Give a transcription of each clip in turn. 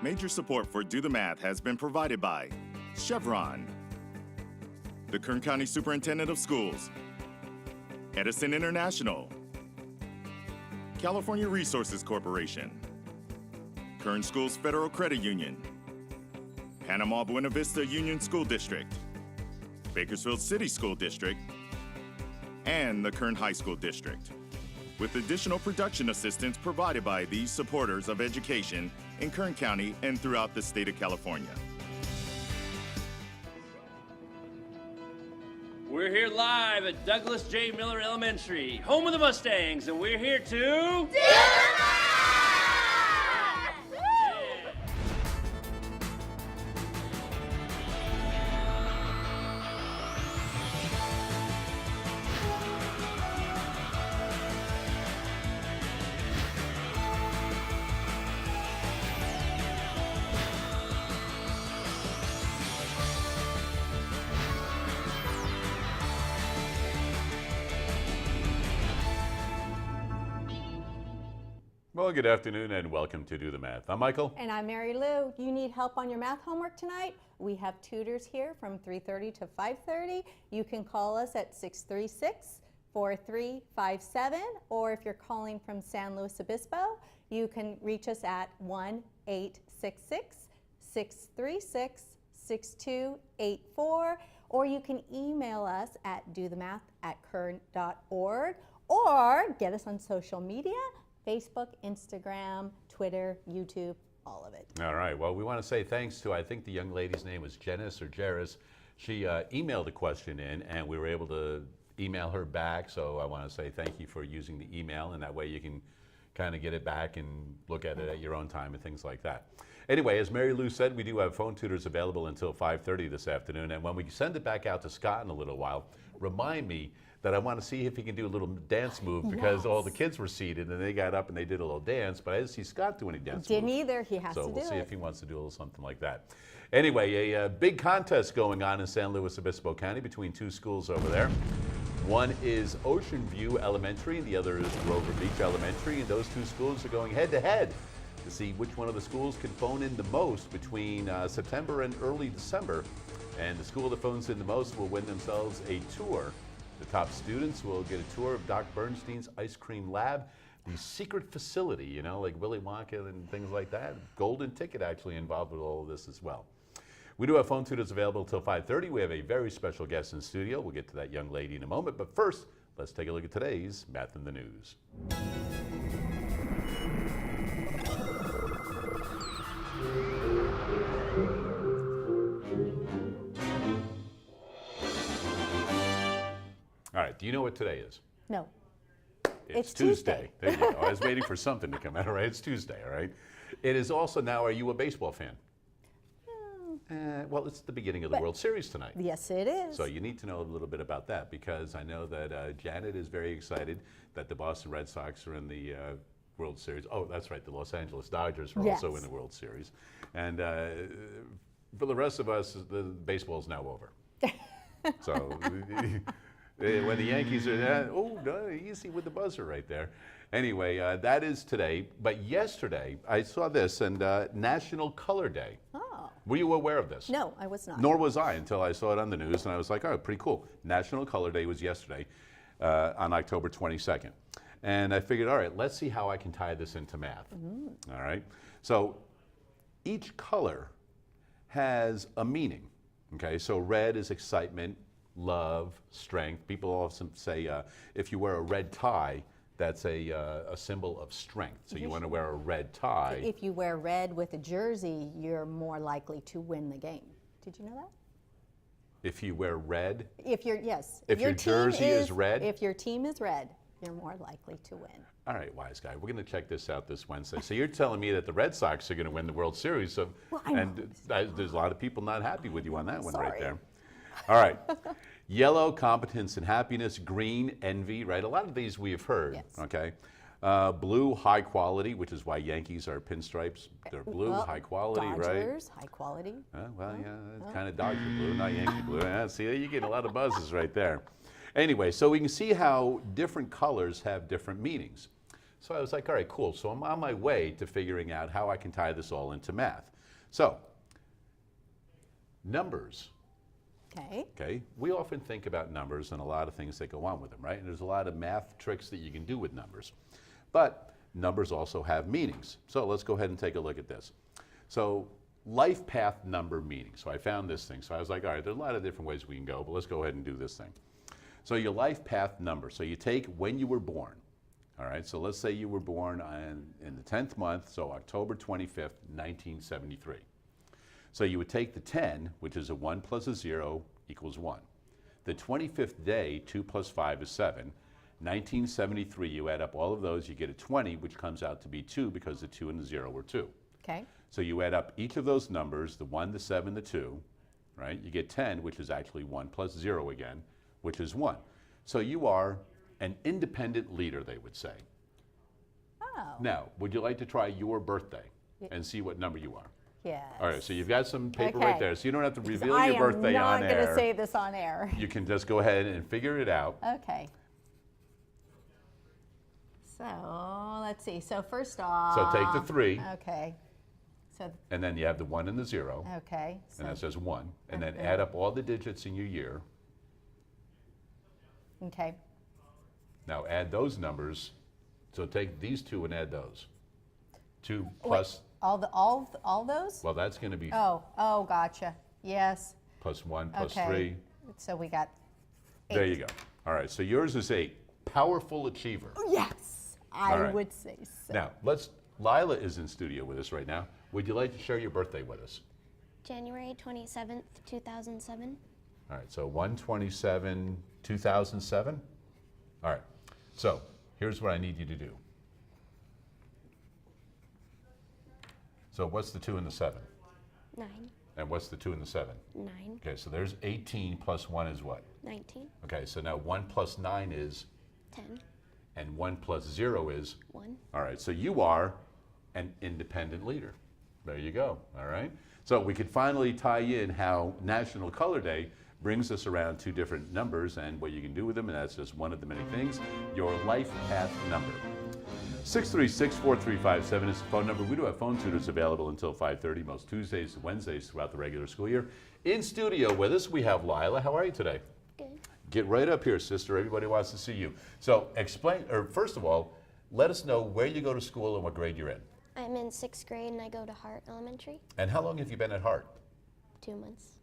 Major support for Do the Math has been provided by Chevron, the Kern County Superintendent of Schools, Edison International, California Resources Corporation, Kern Schools Federal Credit Union, Panama Buena Vista Union School District, Bakersfield City School District, and the Kern High School District, with additional production assistance provided by these supporters of education in Kern County and throughout the state of California. We're here live at Douglas J. Miller Elementary, home of the Mustangs, and we're here to... Well, good afternoon and welcome to Do the Math. I'm Michael. And I'm Marylou. You need help on your math homework tonight? We have tutors here from 3:30 to 5:30. You can call us at 636-4357, or if you're calling from San Luis Obispo, you can reach us at 1-866-636-6284, or you can email us at dothemath@kern.org, or get us on social media. Facebook, Instagram, Twitter, YouTube, all of it. All right. Well, we want to say thanks to, I think the young lady's name was Janice or Jaris. She emailed a question in, and we were able to email her back. So I want to say thank you for using the email, and that way you can kind of get it back and look at it at your own time and things like that. Anyway, as Marylou said, we do have phone tutors available until 5:30 this afternoon. And when we send it back out to Scott in a little while, remind me that I want to see if he can do a little dance move, because all the kids were seated and they got up and they did a little dance, but I didn't see Scott do any dance Didn't moves. either. He has to do it. So we'll see if he wants to do a little something like that. Anyway, a big contest going on in San Luis Obispo County between two schools over there. One is Ocean View Elementary and the other is Grover Beach Elementary, and those two schools are going head to head to see which one of the schools can phone in the most between September and early December. And the school that phones in the most will win themselves a tour. The top students will get a tour of Doc Bernstein's Ice Cream Lab, the secret facility, you know, like Willy Wonka and things like that. Golden ticket actually involved with all of this as well. We do have phone tutors available until 5:30. We have a very special guest in studio. We'll get to that young lady in a moment. But first, let's take a look at today's Math in the News. All right, do you know what today is? No. It's Tuesday. There you go. I was waiting for something to come out. All right, it's Tuesday, all right? It is also now, are you a baseball fan? Well, it's the beginning of the World Series tonight. Yes, it is. So you need to know a little bit about that, because I know that Janet is very excited that the Boston Red Sox are in the World Series. Oh, that's right, the Los Angeles Dodgers are also in the World Series. And for the rest of us, the baseball's now over. So... when the Yankees are, oh, no, easy with the buzzer right there. Anyway, that is today. But yesterday, I saw this, and National Color Day. Oh. Were you aware of this? No, I was not. Nor was I until I saw it on the news, and I was like, oh, pretty cool. National Color Day was yesterday on October 22nd. And I figured, all right, let's see how I can tie this into math. Mm-hmm. All right? So each color has a meaning. Okay, so red is excitement, love, strength. People often say if you wear a red tie, that's a symbol of strength. So you want to wear a red tie. If you wear red with a jersey, you're more likely to win the game. Did you know that? If you wear red? If you're, yes. If your jersey is red? If your team is red, you're more likely to win. All right, wise guy. We're going to check this out this Wednesday. So you're telling me that the Red Sox are going to win the World Series. So, well, I know. And there's a lot of people not happy with you on that one Sorry. right there. All right. Yellow, competence and happiness. Green, envy, right? A lot of these we have heard, yes. Okay? Blue, high quality, which is why Yankees are pinstripes. They're blue, high quality, Dodgers, right? Dodgers, high quality. Well, yeah, it's kind of Dodger blue, not Yankee blue. Yeah, see, you get a lot of buzzes right there. Anyway, so we can see how different colors have different meanings. So I was like, all right, cool. So I'm on my way to figuring out how I can tie this all into math. So, numbers. Okay. We often think about numbers and a lot of things that go on with them, right? And there's a lot of math tricks that you can do with numbers. But numbers also have meanings. So let's go ahead and take a look at this. So life path number meaning. So I found this thing. So I was like, all right, there's a lot of different ways we can go, but let's go ahead and do this thing. So your life path number. So you take when you were born. All right, so let's say you were born in the 10th month, so October 25th, 1973. So you would take the 10, which is a 1 plus a 0 equals 1. The 25th day, 2 plus 5 is 7. 1973, you add up all of those, you get a 20, which comes out to be 2 because the 2 and the 0 were 2. Okay. So you add up each of those numbers, the 1, the 7, the 2, right? You get 10, which is actually 1 plus 0 again, which is 1. So you are an independent leader, they would say. Oh. Now, would you like to try your birthday and see what number you are? Yes. All right, so you've got some paper Okay. right there, so you don't have to reveal your birthday on I am not going air. to say this on air. You can just go ahead and figure it out. Okay. So let's see. So first off. So take the 3, Okay. So and then you have the 1 and the 0, okay. So, and that says 1, and then add up all the digits in your year. okay. Now add those numbers. So take these two and add those. 2 plus, All those? well, that's going to be Oh, gotcha. Yes. plus 1 plus Okay. 3. So we got. There you go. All right, so yours is a powerful achiever. Yes, I All right. would say so. Now, Lila is in studio with us right now. Would you like to share your birthday with us? January 27th, 2007. All right, so 1/27, 2007. All right, so here's what I need you to do. So what's the 2 and the 7? 9. And what's the 2 and the 7? 9. Okay, so there's 18 plus 1 is what? 19. Okay, so now 1 plus 9 is, 10. and 1 plus 0 is? 1. All right, so you are an independent leader. There you go, all right? So we could finally tie in how National Color Day brings us around 2 different numbers and what you can do with them, and that's just one of the many things, your life path number. 636-4357 is the phone number. We do have phone tutors available until 5:30, most Tuesdays and Wednesdays throughout the regular school year. In studio with us, we have Lila. How are you today? Good. Get right up here, sister. Everybody wants to see you. So first of all, let us know where you go to school and what grade you're in. I'm in 6th grade and I go to Hart Elementary. And how long have you been at Hart? 2 months.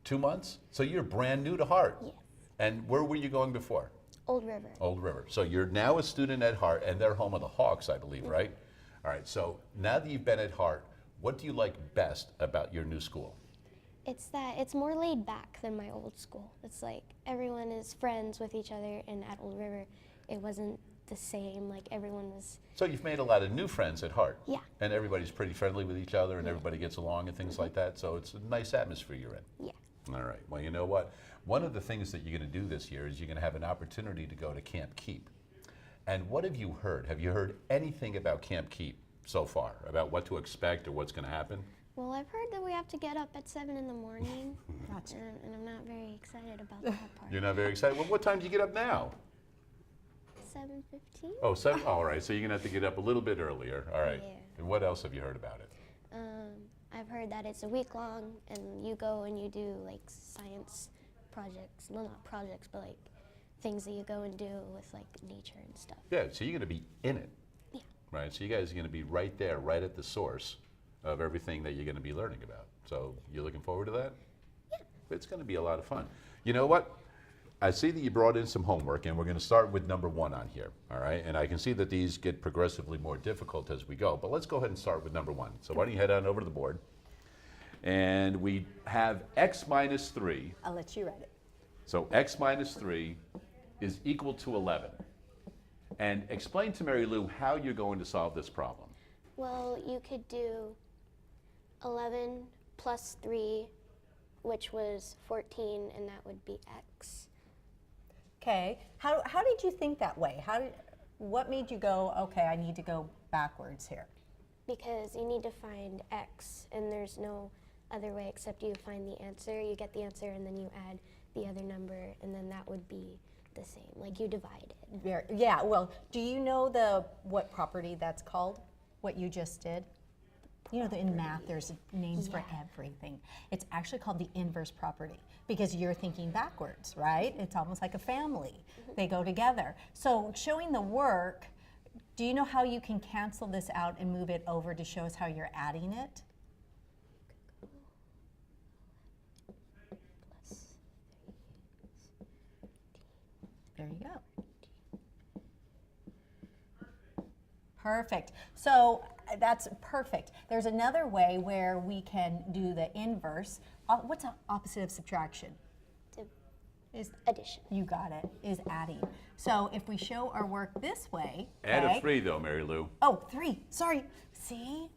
2 months? So you're brand new to Hart? Yes. And where were you going before? Old River. Old River. So you're now a student at Hart, and they're home of the Hawks, I believe, right? All right, so now that you've been at Hart, what do you like best about your new school? It's that it's more laid back than my old school. It's like everyone is friends with each other, and at Old River, it wasn't the same. Like everyone was. So you've made a lot of new friends at Hart. Yeah. And everybody's pretty friendly with each other, and everybody gets along and things like that, so it's a nice atmosphere you're in. Yeah. All right. Well, you know what? One of the things that you're going to do this year is you're going to have an opportunity to go to Camp Keep. And what have you heard? Have you heard anything about Camp Keep so far? About what to expect or what's going to happen? Well, I've heard that we have to get up at 7 in the morning. Gotcha. And I'm not very excited about that part. You're not very excited? Well, what time do you get up now? 7:15? Oh, 7? All right. So you're going to have to get up a little bit earlier. All right. Yeah. And what else have you heard about it? I've heard that it's a week long, and you go and you do like science projects. Well, not projects, but like things that you go and do with like nature and stuff. Yeah, so you're going to be in it. Yeah. Right? So you guys are going to be right there, right at the source of everything that you're going to be learning about. So you're looking forward to that? Yeah. It's going to be a lot of fun. You know what? I see that you brought in some homework, and we're going to start with number 1 on here, all right? And I can see that these get progressively more difficult as we go, but let's go ahead and start with number 1. So why don't you head on over to the board? And we have x minus 3. I'll let you read it. So x minus 3 is equal to 11. And explain to Marylou how you're going to solve this problem. Well, you could do 11 plus 3, which was 14, and that would be x. Okay. How did you think that way? What made you go, okay, I need to go backwards here? Because you need to find x, and there's no other way except you find the answer. You get the answer, and then you add the other number, and then that would be the same. Like you divide it. Yeah, well, do you know what property that's called? What you just did? You know, in math, there's names for everything. It's actually called the inverse property because you're thinking backwards, right? It's almost like a family. They go together. So showing the work, do you know how you can cancel this out and move it over to show us how you're adding it? There you go. Perfect. So that's perfect. There's another way where we can do the inverse. What's the opposite of subtraction? Is Addition. You got it, is adding. So if we show our work this way. Add okay, a 3 though, Marylou. Oh, 3, sorry. See?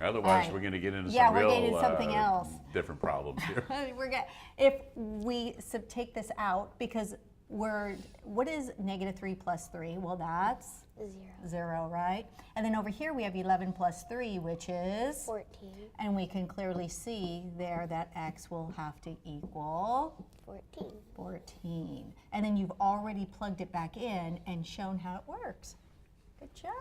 Otherwise, right. we're going to get into Yeah, some we're real getting into something else. different problems here. If we take this out, because what is negative 3 plus 3? Well, that's 0, right? And then over here we have 11 plus 3, which is 14. And we can clearly see there that x will have to equal 14. And then you've already plugged it back in and shown how it works. Good job.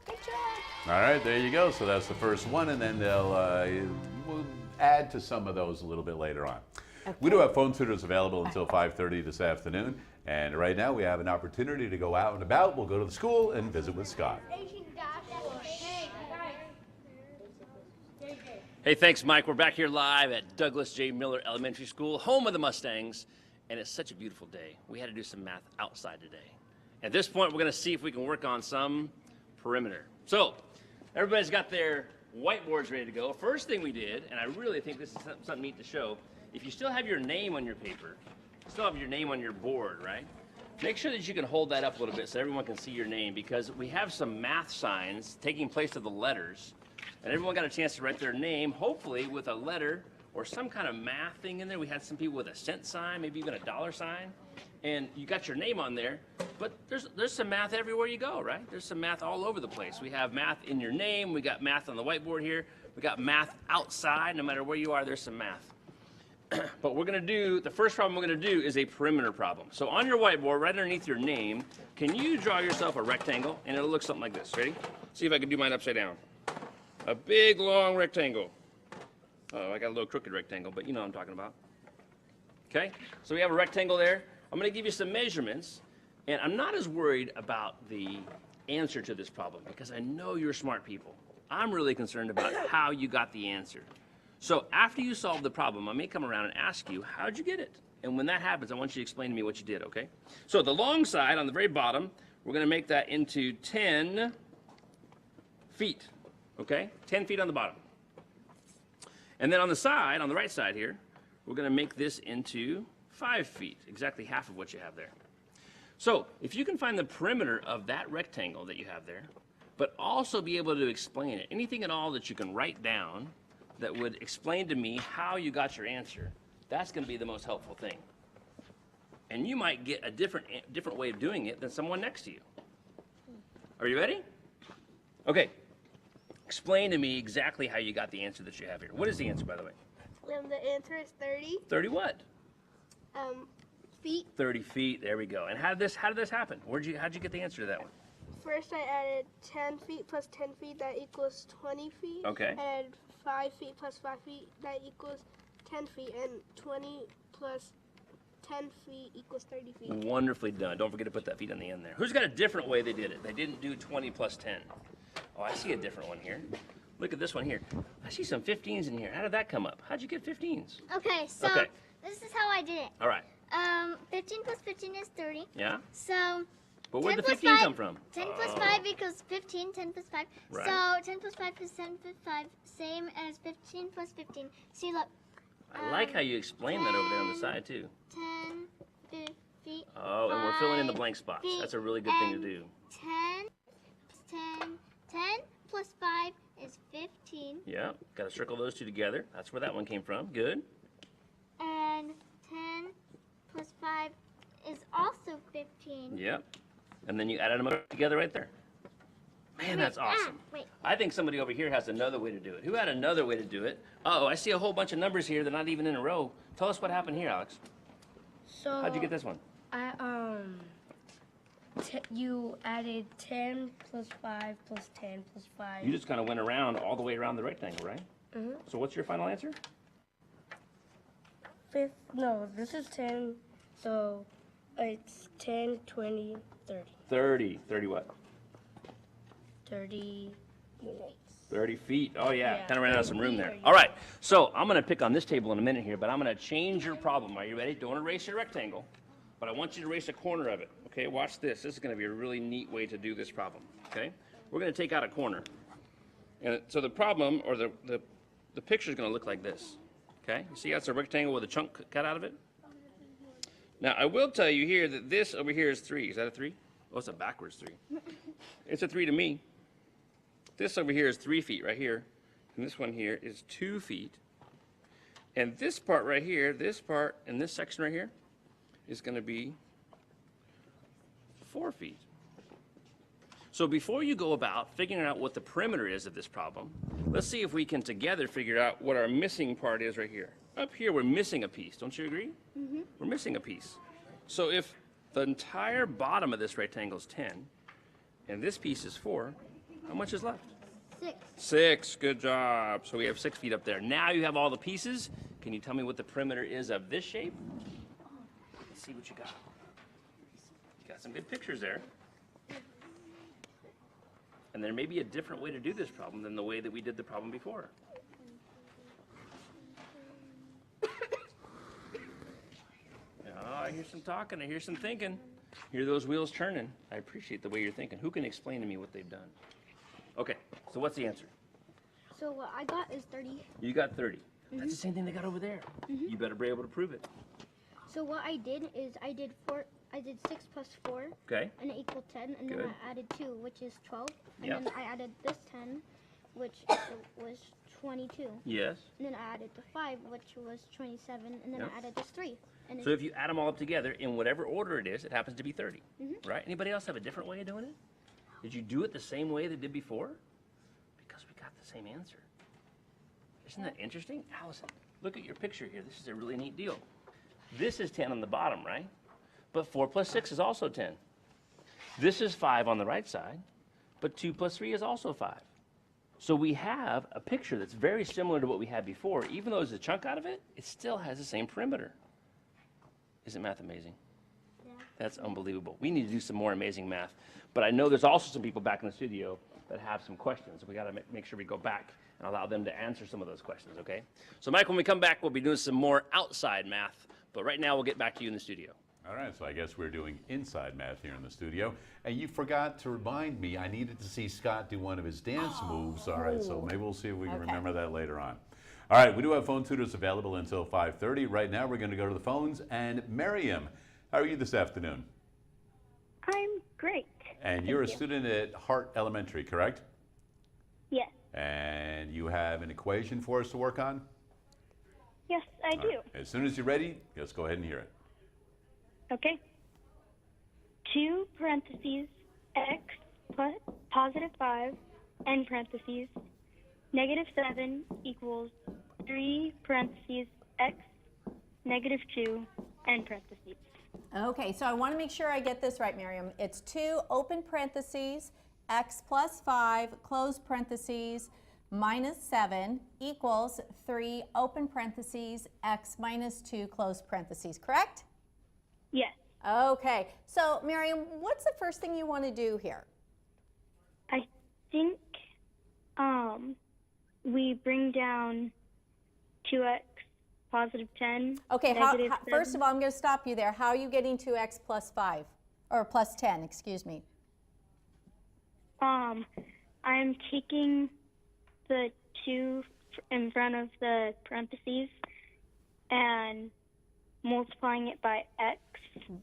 Good job. All right, there you go. So that's the first one, and then we'll add to some of those a little bit later on. Okay. We do have phone tutors available until 5:30 this afternoon, and right now we have an opportunity to go out and about. We'll go to the school and visit with Scott. Hey, thanks, Mike. We're back here live at Douglas J. Miller Elementary School, home of the Mustangs, and it's such a beautiful day. We had to do some math outside today. At this point, we're going to see if we can work on some perimeter. So, everybody's got their whiteboards ready to go. First thing we did, and I really think this is something neat to show, if you still have your name on your paper, still have your name on your board, right? Make sure that you can hold that up a little bit so everyone can see your name, because we have some math signs taking place of the letters, and everyone got a chance to write their name, hopefully with a letter or some kind of math thing in there. We had some people with a cent sign, maybe even a dollar sign, and you got your name on there, but there's some math everywhere you go, right? There's some math all over the place. We have math in your name, we got math on the whiteboard here, we got math outside. No matter where you are, there's some math. But the first problem we're going to do is a perimeter problem. So on your whiteboard, right underneath your name, can you draw yourself a rectangle? And it'll look something like this. Ready? See if I can do mine upside down. A big, long rectangle. Oh, I got a little crooked rectangle, but you know what I'm talking about. Okay? So we have a rectangle there. I'm going to give you some measurements, and I'm not as worried about the answer to this problem because I know you're smart people. I'm really concerned about how you got the answer. So after you solve the problem, I may come around and ask you, how'd you get it? And when that happens, I want you to explain to me what you did, okay? So the long side on the very bottom, we're going to make that into 10 feet, okay? 10 feet on the bottom. And then on the side, on the right side here, we're going to make this into 5 feet, exactly half of what you have there. So if you can find the perimeter of that rectangle that you have there, but also be able to explain it, anything at all that you can write down that would explain to me how you got your answer, that's going to be the most helpful thing. And you might get a different way of doing it than someone next to you. Are you ready? Okay. Explain to me exactly how you got the answer that you have here. What is the answer, by the way? The answer is 30. 30 what? Feet. 30 feet. There we go. And how did this happen? How'd you get the answer to that one? First, I added 10 feet plus 10 feet. That equals 20 feet. Okay. I added 5 feet plus 5 feet. That equals 10 feet. And 20 plus 10 feet equals 30 feet. Wonderfully done. Don't forget to put that feet on the end there. Who's got a different way they did it? They didn't do 20 plus 10. Oh, I see a different one here. Look at this one here. I see some 15s in here. How did that come up? How'd you get 15s? Okay, so Okay. this is how I did it. All right. 15 plus 15 is 30. Yeah? So But where'd 10 the plus 15 5 come from? 10 plus 5 equals 15, 10 plus 5. Right. So 10 plus 5 is 10 plus 5, same as 15 plus 15. See, look. I like how you explain that over there on the side, too. 10 feet. Oh, and we're filling in the 5 blank spots. feet, That's a really good thing to and do. 10 plus 5 is 15. Yeah, got to circle those two together. That's where that one came from. Good. And 10 plus 5 is also 15. Yep. And then you added them up together right there. Man, that's awesome. Wait. I think somebody over here has another way to do it. Who had another way to do it? Uh-oh, I see a whole bunch of numbers here. They're not even in a row. Tell us what happened here, Alex. So How'd you get this one? You added 10 plus 5 plus 10 plus 5. You just kind of went around all the way around the rectangle, right? Mm-hmm. So what's your final answer? No, this is 10. So it's 10, 20, 30. 30. 30 what? 30 units. 30 feet. Oh, yeah. Yeah. Kind of ran out of some room there. All right. So I'm going to pick on this table in a minute here, but I'm going to change your problem. Are you ready? Don't erase your rectangle, but I want you to erase a corner of it. Okay, watch this. This is going to be a really neat way to do this problem. Okay? We're going to take out a corner. And so the problem, or the picture is going to look like this. Okay? You see that's a rectangle with a chunk cut out of it? Now, I will tell you here that this over here is 3. Is that a 3? Oh, it's a backwards 3. It's a 3 to me. This over here is 3 feet right here. And this one here is 2 feet. And this part right here, this part, and this section right here is going to be 4 feet. So before you go about figuring out what the perimeter is of this problem, let's see if we can together figure out what our missing part is right here. Up here, we're missing a piece. Don't you agree? Mm-hmm. We're missing a piece. So if the entire bottom of this rectangle is 10, and this piece is 4, how much is left? 6. 6. Good job. So we have 6 feet up there. Now you have all the pieces. Can you tell me what the perimeter is of this shape? Let's see what you got. You got some good pictures there. And there may be a different way to do this problem than the way that we did the problem before. Oh, I hear some talking. I hear some thinking. Hear those wheels turning. I appreciate the way you're thinking. Who can explain to me what they've done? Okay, so what's the answer? So what I got is 30. You got 30. That's the same thing they got over there. You better be able to prove it. So what I did is I did 6 plus 4. Okay. And it equaled 10. And Good. then I added 2, which is 12. And Yep. then I added this 10, which was 22. Yes. And then I added the 5, which was 27. And then Yep. I added this 3. And So if you add them all up together, in whatever order it is, it happens to be 30. Right? Anybody else have a different way of doing it? Did you do it the same way they did before? Because we got the same answer. Isn't that interesting? Allison, look at your picture here. This is a really neat deal. This is 10 on the bottom, right? But 4 plus 6 is also 10. This is 5 on the right side, but 2 plus 3 is also 5. So we have a picture that's very similar to what we had before. Even though there's a chunk out of it, it still has the same perimeter. Isn't math amazing? Yeah. That's unbelievable. We need to do some more amazing math. But I know there's also some people back in the studio that have some questions. We got to make sure we go back and allow them to answer some of those questions, okay? So Mike, when we come back, we'll be doing some more outside math. But right now, we'll get back to you in the studio. All right, so I guess we're doing inside math here in the studio. And you forgot to remind me, I needed to see Scott do one of his dance moves. All right, so maybe we'll see if we can remember that later on. All right, we do have phone tutors available until 5:30. Right now, we're going to go to the phones. And Miriam, how are you this afternoon? I'm great. And you're a student at Hart Elementary, correct? Yes. And you have an equation for us to work on? Yes, I do. Right. As soon as you're ready, let's go ahead and hear it. Okay. 2 parentheses x plus positive 5 end parentheses negative 7 equals 3 parentheses x negative 2 end parentheses. Okay, so I want to make sure I get this right, Miriam. It's 2 open parentheses, x plus 5, close parentheses, minus 7 equals 3 open parentheses, x minus 2, close parentheses, correct? Yes. Okay, so Miriam, what's the first thing you want to do here? I think we bring down 2x positive 10. Okay, negative first 7. of all, I'm going to stop you there. How are you getting to x plus 5, or plus 10, excuse me? I'm taking the 2 in front of the parentheses and multiplying it by x,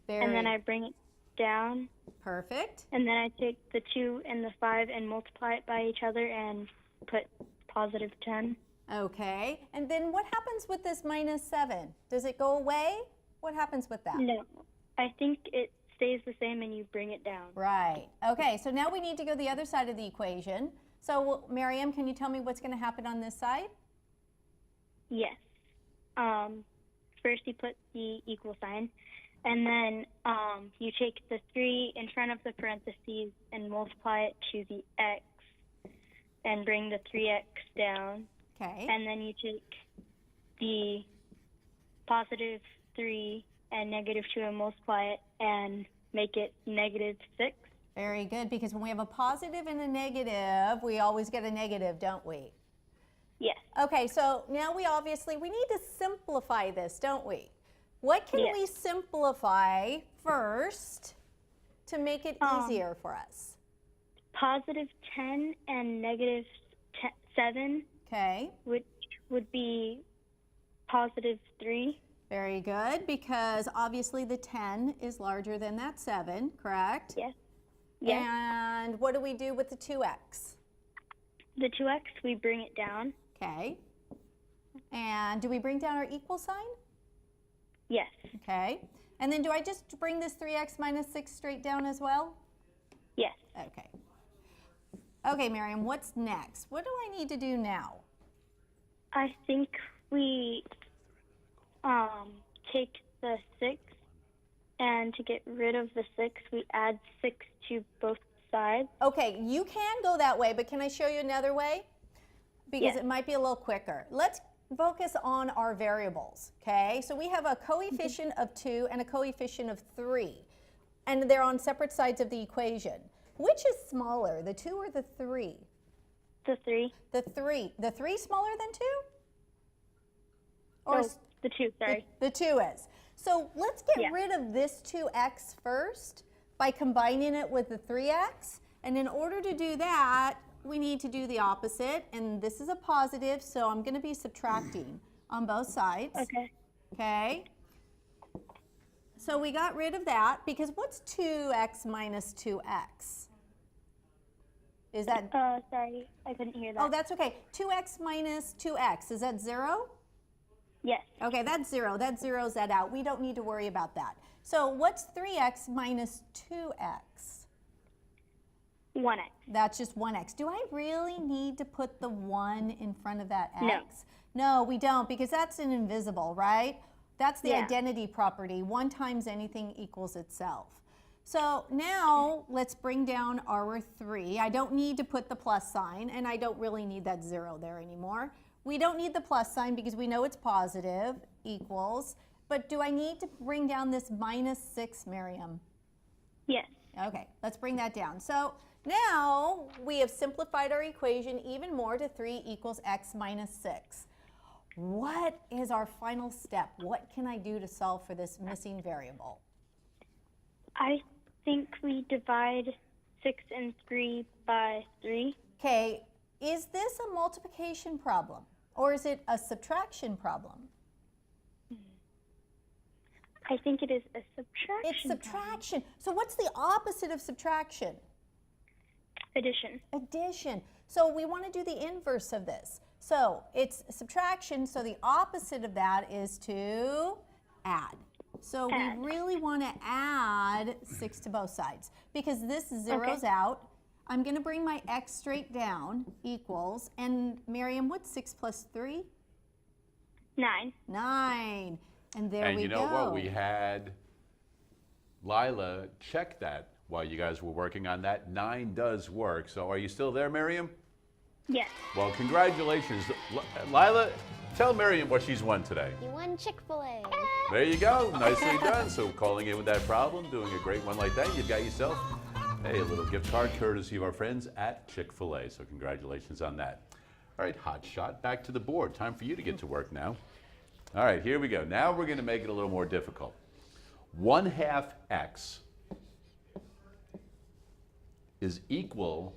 and then I bring it down. Perfect. And then I take the 2 and the 5 and multiply it by each other and put positive 10. Okay, and then what happens with this minus 7? Does it go away? What happens with that? No, I think it stays the same and you bring it down. Right. Okay, so now we need to go the other side of the equation. So, Miriam, can you tell me what's going to happen on this side? Yes. First you put the equal sign, And then you take the 3 in front of the parentheses and multiply it to the x and bring the 3x down. Okay. And then you take the positive 3 and negative 2 and multiply it and make it negative 6. Very good, because when we have a positive and a negative, we always get a negative, don't we? Yes. Okay, so now we need to simplify this, don't we? What can Yes. we simplify first to make it easier for us? Positive 10 and negative 7, Okay, which would be positive 3. very good, because obviously the 10 is larger than that 7, correct? Yes. Yes. And what do we do with the 2x? The 2x, we bring it down. Okay. And do we bring down our equal sign? Yes. Okay. And then do I just bring this 3x minus 6 straight down as well? Yes. Okay. Okay, Miriam, what's next? What do I need to do now? I think we take the 6, and to get rid of the 6, we add 6 to both sides. Okay, you can go that way, but can I show you another way? Because Yes. it might be a little quicker. Let's focus on our variables, okay? So we have a coefficient of 2 and a coefficient of 3, and they're on separate sides of the equation. Which is smaller, the 2 or the 3? The 3. The 3. The 3 smaller than 2? Or No, the 2, sorry. The 2 is. So let's get Yeah. rid of this 2x first by combining it with the 3x. And in order to do that, we need to do the opposite. And this is a positive, so I'm going to be subtracting on both sides. Okay. Okay? So we got rid of that, because what's 2x minus 2x? Is that... Sorry, I couldn't hear that. Oh, that's okay. 2x minus 2x, is that 0? Yes. Okay, that's 0. That zeroes that out. We don't need to worry about that. So what's 3x minus 2x? 1x. That's just 1x. Do I really need to put the 1 in front of that No. x? No, we don't, because that's an invisible, right? That's the Yeah. identity property. 1 times anything equals itself. So now let's bring down our 3. I don't need to put the plus sign, and I don't really need that 0 there anymore. We don't need the plus sign because we know it's positive, equals. But do I need to bring down this minus 6, Miriam? Yes. Okay, let's bring that down. So now we have simplified our equation even more to 3 equals x minus 6. What is our final step? What can I do to solve for this missing variable? I think we divide 6 and 3 by 3. Okay, is this a multiplication problem or is it a subtraction problem? I think it is a subtraction. It's subtraction. So what's the opposite of subtraction? Addition. Addition. So we want to do the inverse of this. So it's subtraction, so the opposite of that is to add. So Add. we really want to add 6 to both sides because this zeroes Okay. out. I'm going to bring my x straight down, equals, and Miriam, what's 6 plus 3? 9. 9. And there And we you go. know what? We had Lylah check that while you guys were working on that. 9 does work. So are you still there, Miriam? Yes. Well, congratulations. Lylah, tell Miriam what she's won today. You won Chick-fil-A. There you go. Nicely done. So calling in with that problem, doing a great one like that, you've got yourself a little gift card courtesy of our friends at Chick-fil-A. So congratulations on that. All right, hot shot. Back to the board. Time for you to get to work now. All right, here we go. Now we're going to make it a little more difficult. 1/2 x is equal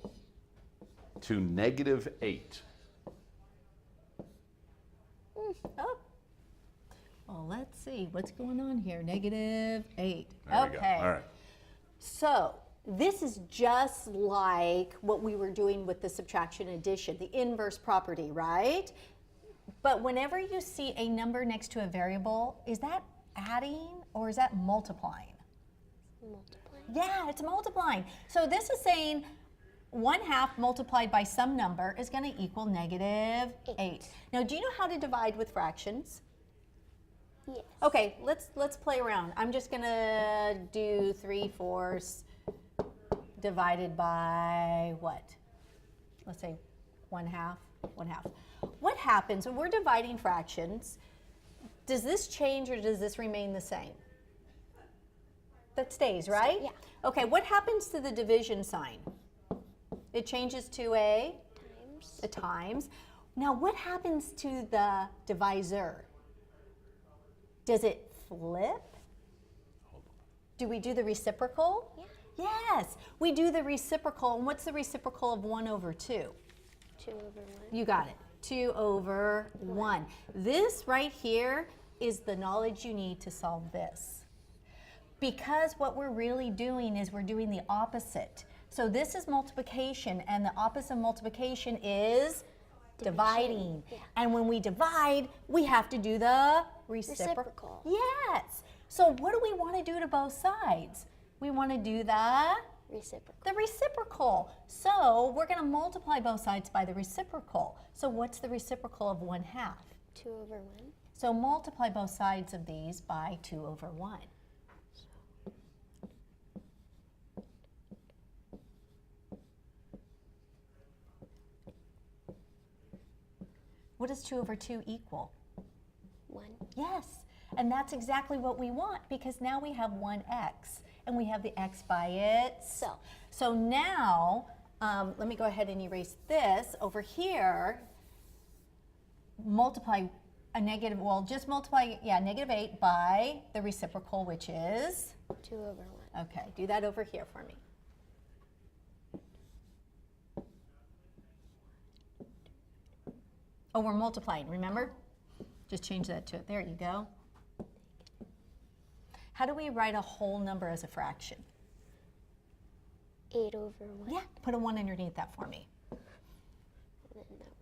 to -8. Oh. Well, let's see. What's going on here? -8. There we go. Okay. All right. So this is just like what we were doing with the subtraction addition, the inverse property, right? But whenever you see a number next to a variable, is that adding or is that multiplying? Multiply. Yeah, it's multiplying. So this is saying 1/2 multiplied by some number is going to equal -8. Now, do you know how to divide with fractions? Yes. Okay, let's play around. I'm just gonna do 3/4 divided by what? Let's say 1/2. 1/2. What happens when we're dividing fractions? Does this change or does this remain the same? That stays, right? Yeah. Okay, what happens to the division sign? It changes to a times. Now, what happens to the divisor? Does it flip? Do we do the reciprocal? Yeah. Yes, we do the reciprocal. And what's the reciprocal of 1/2? 2/1. You got it. 2/1. This right here is the knowledge you need to solve this. Because what we're really doing is we're doing the opposite. So this is multiplication, and the opposite of multiplication is dividing. Yeah. And when we divide, we have to do the Reciprocal. Yes. So what do we want to do to both sides? We want to do the Reciprocal. reciprocal. So we're going to multiply both sides by the reciprocal. So what's the reciprocal of 1/2? 2/1. So multiply both sides of these by 2/1. What does 2/2 equal? 1. Yes, and that's exactly what we want because now we have 1x and we have the x by itself. So now, let me go ahead and erase this. Over here, multiply a negative, well, just multiply, -8 by the reciprocal, which is? 2/1. Okay, do that over here for me. Oh, we're multiplying, remember? Just change that to it. There you go. How do we write a whole number as a fraction? 8/1. Yeah, put a 1 underneath that for me. And then that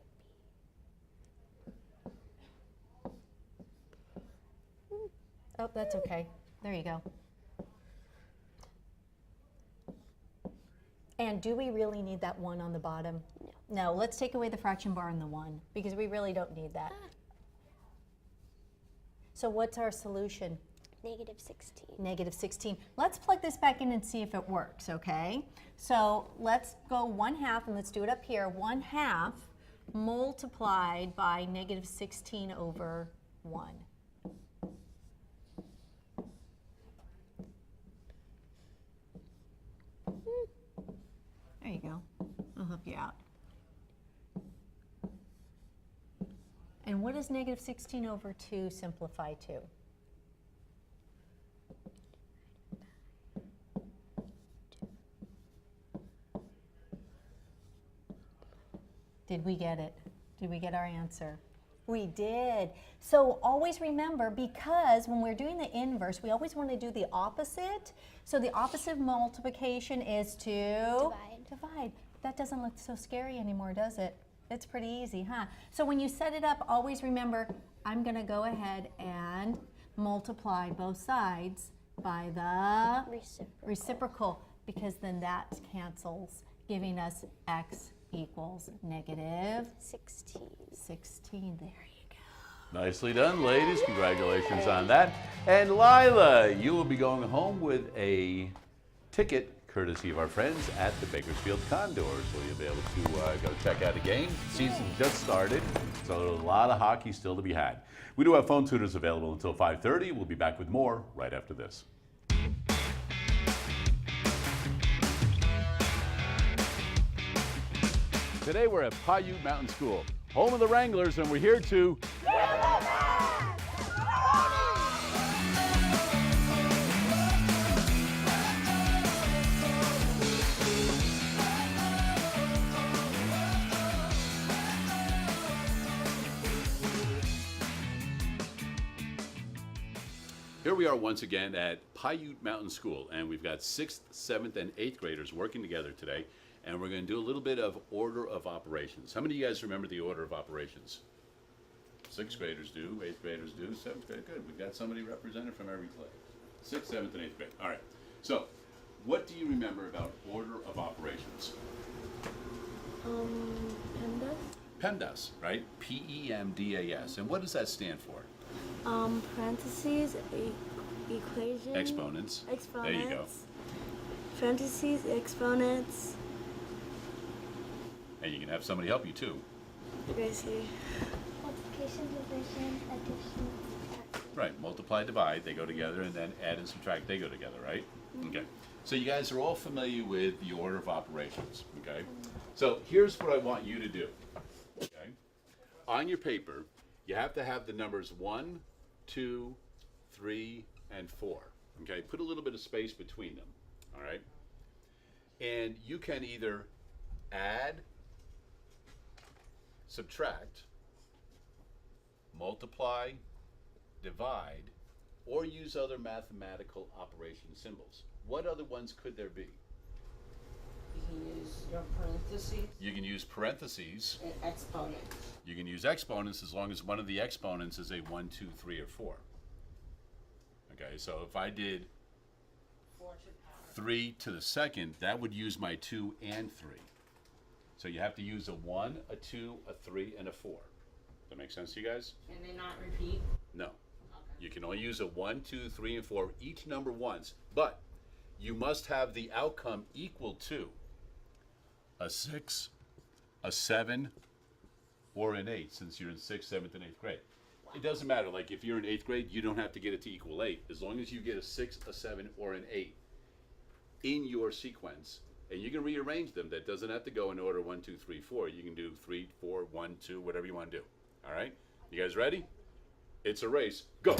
would Oh, that's okay. There you go. And do we really need that 1 on the bottom? No. No, let's take away the fraction bar and the 1 because we really don't need that. So what's our solution? -16. -16. Let's plug this back in and see if it works, okay? So let's go 1/2 and let's do it up here. 1/2 multiplied by -16/1. There you go. I'll help you out. And what does -16/2 simplify to? Did we get it? Did we get our answer? We did. So always remember, because when we're doing the inverse, we always want to do the opposite. So the opposite of multiplication is to divide. That doesn't look so scary anymore, does it? It's pretty easy, huh? So when you set it up, always remember, I'm going to go ahead and multiply both sides by the reciprocal, because then that cancels, giving us x equals -16. 16, there you go. Nicely done, ladies. Congratulations on that. And Lila, you will be going home with a ticket courtesy of our friends at the Bakersfield Condors. So you'll be able to go check out a game. Season just started, so there's a lot of hockey still to be had. We do have phone tutors available until 5:30. We'll be back with more right after this. Today we're at Piute Mountain School, home of the Wranglers, and we're here to Here we are once again at Piute Mountain School, and we've got 6th, 7th, and 8th graders working together today, and we're going to do a little bit of order of operations. How many of you guys remember the order of operations? 6th graders do, 8th graders do, 7th grade, good. We've got somebody represented from every class. 6th, 7th, and 8th grade. All right. So, what do you remember about order of operations? PEMDAS. PEMDAS, right? P-E-M-D-A-S. And what does that stand for? Parentheses, equation. Exponents. Exponents. There you go. Parentheses, exponents. And you can have somebody help you too. You guys see? Multiplication, division, addition, subtraction. Right, multiply, divide, they go together, and then add and subtract, they go together, right? Okay. So you guys are all familiar with the order of operations, okay? So here's what I want you to do, okay? On your paper, you have to have the numbers 1, 2, 3, and 4, okay? Put a little bit of space between them, all right? And you can either add, subtract, multiply, divide, or use other mathematical operation symbols. What other ones could there be? You can use your parentheses You can use parentheses. and exponents. You can use exponents as long as one of the exponents is a 1, 2, 3, or 4. Okay, so if I did 3 to the second, that would use my 2 and 3. So you have to use a 1, a 2, a 3, and a 4. Does that make sense to you guys? Can they not repeat? No. You can only use a 1, 2, 3, and 4, each number once, but you must have the outcome equal to a 6, a 7, or an 8, since you're in 6th, 7th, and 8th grade. It doesn't matter, like if you're in 8th grade, you don't have to get it to equal 8. As long as you get a 6, a 7, or an 8 in your sequence, and you can rearrange them. That doesn't have to go in order 1, 2, 3, 4. You can do 3, 4, 1, 2, whatever you want to do. All right? You guys ready? It's a race. Go!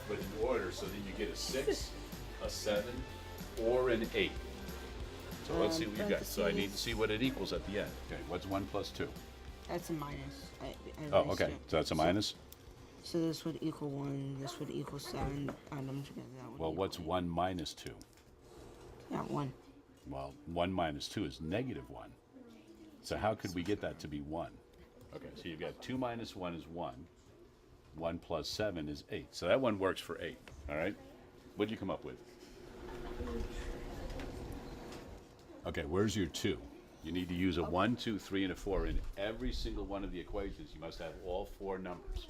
But in order so that you get a 6, a 7, or an 8. So let's see what you got. So I need to see what it equals at the end. Okay, what's 1 plus 2? That's a minus. I Oh, erased okay. it. So that's a minus? So this would equal 1, this would equal 7. Add them together. That would Well, equal what's 8. 1 minus 2? Yeah, 1. Well, 1 minus 2 is negative 1. So how could we get that to be 1? Okay, so you've got 2 minus 1 is 1. 1 plus 7 is 8. So that one works for 8, all right? What'd you come up with? Okay, where's your 2? You need to use a 1, 2, 3, and a 4. In every single one of the equations, you must have all 4 numbers.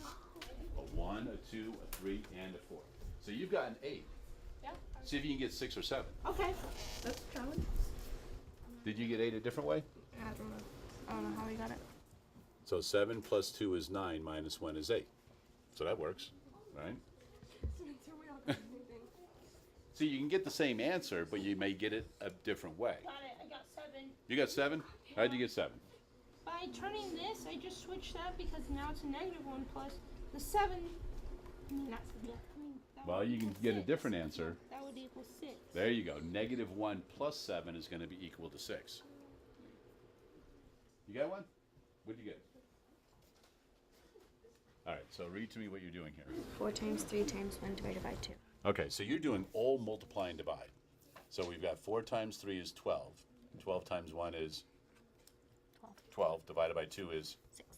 A 1, a 2, a 3, and a 4. So you've got an 8. Yeah. See if you can get 6 or 7. Okay. Let's try one. Did you get 8 a different way? I don't know. I don't know how we got it. So 7 plus 2 is 9, minus 1 is 8. So that works, right? See, you can get the same answer, but you may get it a different way. Got it. I got 7. You got 7? How'd you get 7? By turning this, I just switched that because now it's a negative 1 plus the 7. I mean, that's, yeah. I mean, that Well, would you can equal get a 6. different answer. That would equal 6. There you go. Negative 1 plus 7 is going to be equal to 6. You got one? What'd you get? All right, so read to me what you're doing here. 4 times 3 times 1 divided by 2. Okay, so you're doing all multiply and divide. So we've got 4 times 3 is 12. 12 times 1 is 12. Divided by 2 is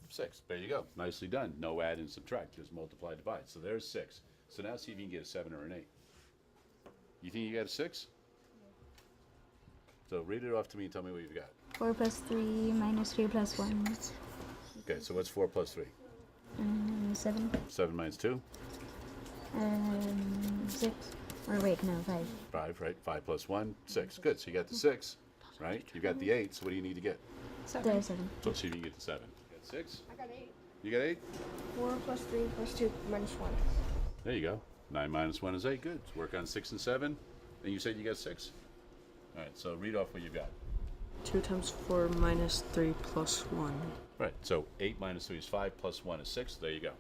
6. There you go. Nicely done. No add and subtract. Just multiply, divide. So there's 6. So now see if you can get a 7 or an 8. You think you got a 6? So read it off to me and tell me what you've got. 4 plus 3 minus 3 plus 1. Okay, so what's 4 plus 3? 7. 7 minus 2? 6. Or wait, no, 5. 5, right? 5 plus 1, 6. Good, so you got the 6, right? You got the 8, so what do you need to get? There's 7. So let's see if you can get the 7. You got 6? I got 8. You got 8? 4 plus 3 plus 2 minus 1. There you go. 9 minus 1 is 8. Good. Let's work on 6 and 7. And you said you got 6? All right, so read off what you got. 2 times 4 minus 3 plus 1. Right, so 8 minus 3 is 5, plus 1 is 6. There you go.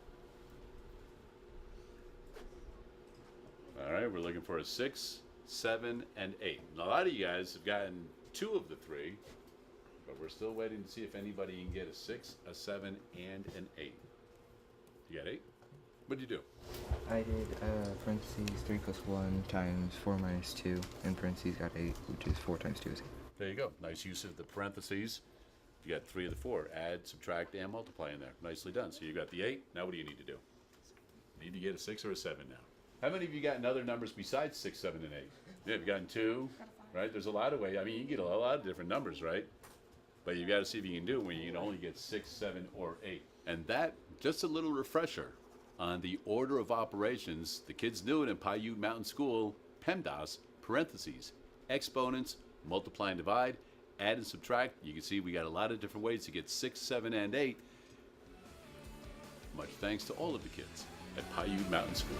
All right, we're looking for a 6, 7, and 8. And a lot of you guys have gotten 2 of the 3, but we're still waiting to see if anybody can get a 6, a 7, and an 8. You got 8? What'd you do? I did parentheses 3 plus 1 times 4 minus 2, and parentheses got 8, which is 4 times 2 is 8. There you go. Nice use of the parentheses. You got 3 of the 4. Add, subtract, and multiply in there. Nicely done. So you got the 8. Now what do you need to do? You need to get a 6 or a 7 now. How many of you gotten other numbers besides 6, 7, and 8? Yeah, you've gotten 2, right? There's a lot of ways. I mean, you get a lot of different numbers, right? But you got to see if you can do it when you can only get 6, 7, or 8. And that, just a little refresher on the order of operations. The kids knew it in Piute Mountain School, PEMDAS, parentheses, exponents, multiply and divide, add and subtract. You can see we got a lot of different ways to get 6, 7, and 8. Much thanks to all of the kids at Piute Mountain School.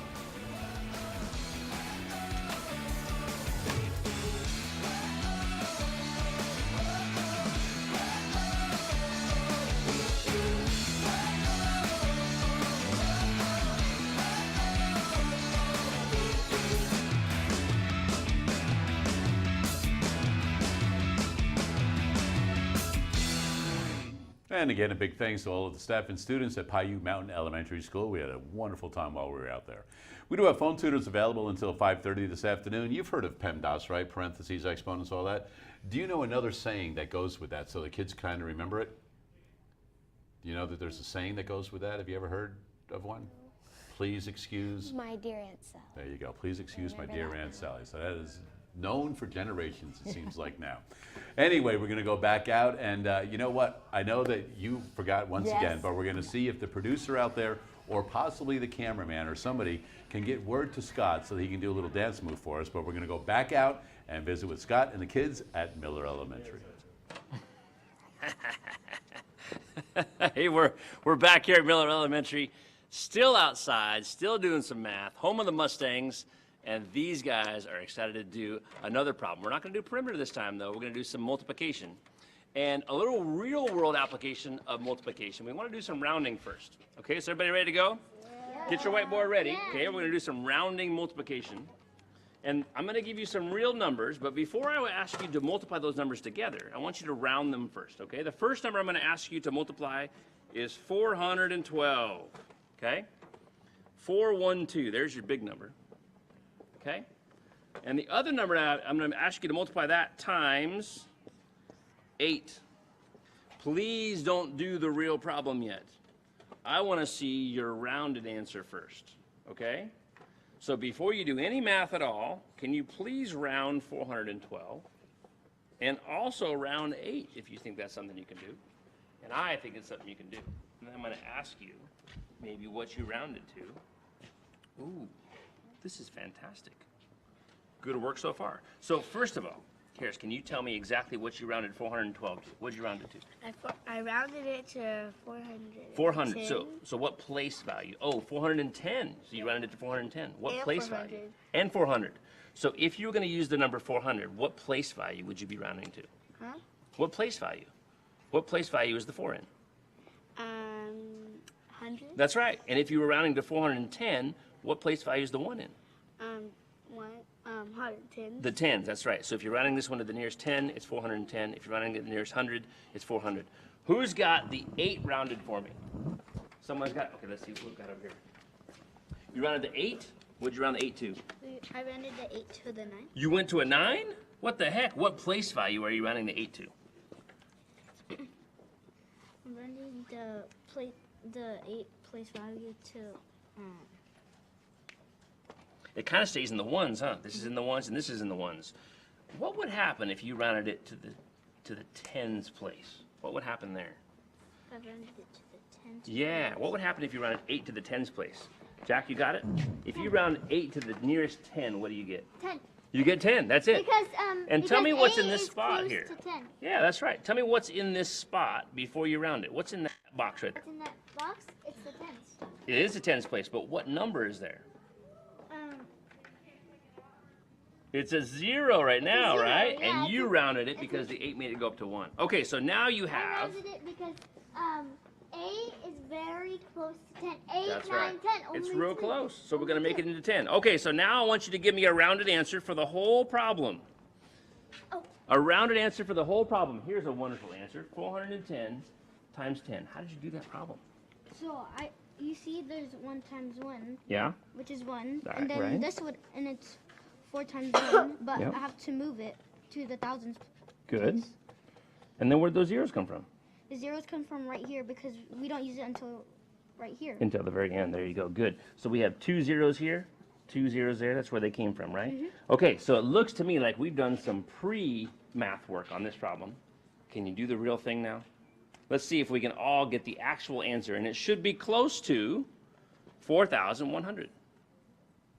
And again, a big thanks to all of the staff and students at Piute Mountain Elementary School. We had a wonderful time while we were out there. We do have phone tutors available until 5:30 this afternoon. You've heard of PEMDAS, right? Parentheses, exponents, all that. Do you know another saying that goes with that so the kids kind of remember it? Do you know that there's a saying that goes with that? Have you ever heard of one? Please excuse. My dear Aunt Sally. There you go. Please excuse my dear Aunt Sally. So that is known for generations, it seems like now. Anyway, we're going to go back out, and you know what? I know that you forgot once again, but we're going to see if the producer out there or possibly the cameraman or somebody can get word to Scott so that he can do a little dance move for us. But we're going to go back out and visit with Scott and the kids at Miller Elementary. Hey, we're back here at Miller Elementary, still outside, still doing some math, home of the Mustangs. And these guys are excited to do another problem. We're not going to do perimeter this time, though. We're going to do some multiplication and a little real-world application of multiplication. We want to do some rounding first. Okay, so everybody ready to go? Yeah. Get your whiteboard ready. Yeah. Okay, we're going to do some rounding multiplication. And I'm going to give you some real numbers, but before I ask you to multiply those numbers together, I want you to round them first, okay? The first number I'm going to ask you to multiply is 412, okay? 412, there's your big number. Okay? And the other number, I'm going to ask you to multiply that times 8. Please don't do the real problem yet. I want to see your rounded answer first. Okay? So before you do any math at all, can you please round 412? And also round 8 if you think that's something you can do. And I think it's something you can do. And I'm going to ask you maybe what you rounded to. Ooh. This is fantastic. Good work so far. So first of all, Karis, can you tell me exactly what you rounded 412 to? What did you round it to? I rounded it to 400. 400. So what place value? Oh, 410. So you rounded it to 410. What and place 400. Value? And 400. So if you were going to use the number 400, what place value would you be rounding to? Huh? What place value? What place value is the 4 in? 100. That's right. And if you were rounding to 410, what place value is the 1 in? 110. The 10s, that's right. So if you're rounding this one to the nearest 10, it's 410. If you're rounding to the nearest 100, it's 400. Who's got the 8 rounded for me? Someone's got, okay, let's see what we've got over here. You rounded to 8? What'd you round the 8 to? I rounded the 8 to the 9. You went to a 9? What the heck? What place value are you rounding the 8 to? I'm rounding the 8 place value to... It kind of stays in the 1s, huh? This is in the 1s and this is in the 1s. What would happen if you rounded it to the 10s place? What would happen there? I rounded it to the 10s. Yeah, what would happen if you rounded 8 to the 10s place? Jack, you got it? If you round 8 to the nearest 10, what do you get? 10. You get 10, that's it. And tell me what's in this spot close here. To 10. Yeah, that's right. Tell me what's in this spot before you round it. What's in that box right there? What's in that box? It's the 10s. It is the 10s place, but what number is there? It's a 0 right now, right? Yeah, and you rounded it because the 8 made it go up to 1. Okay, so now you have... I rounded it because 8 is very close to 10. 8, That's 9, right. 10. It's only real 2. close, so we're going to make it into 10. Okay, so now I want you to give me a rounded answer for the whole problem. Oh. A rounded answer for the whole problem. Here's a wonderful answer. 410 times 10. How did you do that problem? So you see there's 1 times 1. Yeah. Which is 1. Right, And then right. this would, and it's 4 times 1, but Yep. I have to move it to the thousands. Good. And then where'd those zeros come from? The zeros come from right here because we don't use it until right here. Until the very end. There you go. Good. So we have 2 zeros here 2 zeros there, that's where they came from, right? Okay, so it looks to me like we've done some pre-math work on this problem. Can you do the real thing now? Let's see if we can all get the actual answer, and it should be close to 4,100.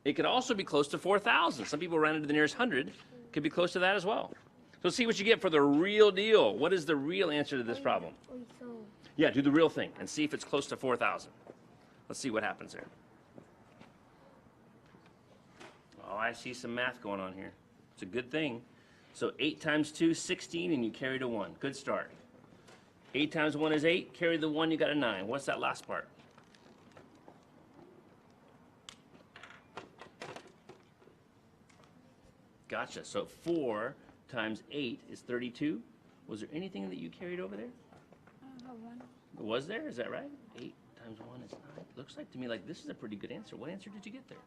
It could also be close to 4,000. Some people rounded to the nearest 100. Could be close to that as well. So let's see what you get for the real deal. What is the real answer to this problem? Yeah, do the real thing and see if it's close to 4,000. Let's see what happens there. Oh, I see some math going on here. It's a good thing. So 8 times 2, 16, and you carried a 1. Good start. 8 times 1 is 8. Carry the 1, you got a 9. What's that last part? Gotcha. So 4 times 8 is 32. Was there anything that you carried over there? 1. Was there? Is that right? 8 times 1 is 9. Looks like to me like this is a pretty good answer. What answer did you get there?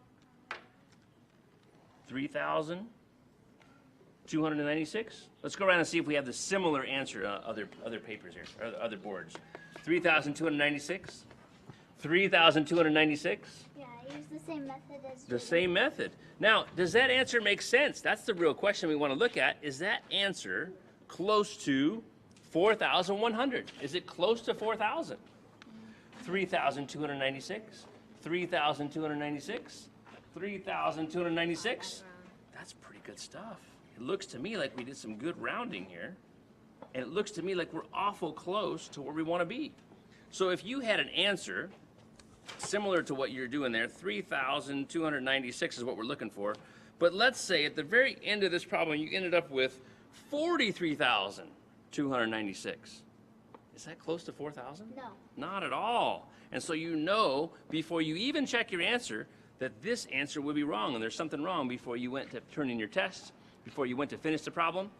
3,296. Let's go around and see if we have the similar answer on other papers here, or other boards. 3,296. 3,296. Yeah, I use the same method as The same method. Now, does that answer make sense? That's the real question we want to look at. Is that answer close to 4,100? Is it close to 4,000? 3,296. 3,296. 3,296. That's pretty good stuff. It looks to me like we did some good rounding here. And it looks to me like we're awful close to where we want to be. So if you had an answer similar to what you're doing there, 3,296 is what we're looking for. But let's say at the very end of this problem, you ended up with 43,296. Is that close to 4,000? No. Not at all. And so you know, before you even check your answer, that this answer would be wrong, and there's something wrong before you went to turn in your test, before you went to finish the problem.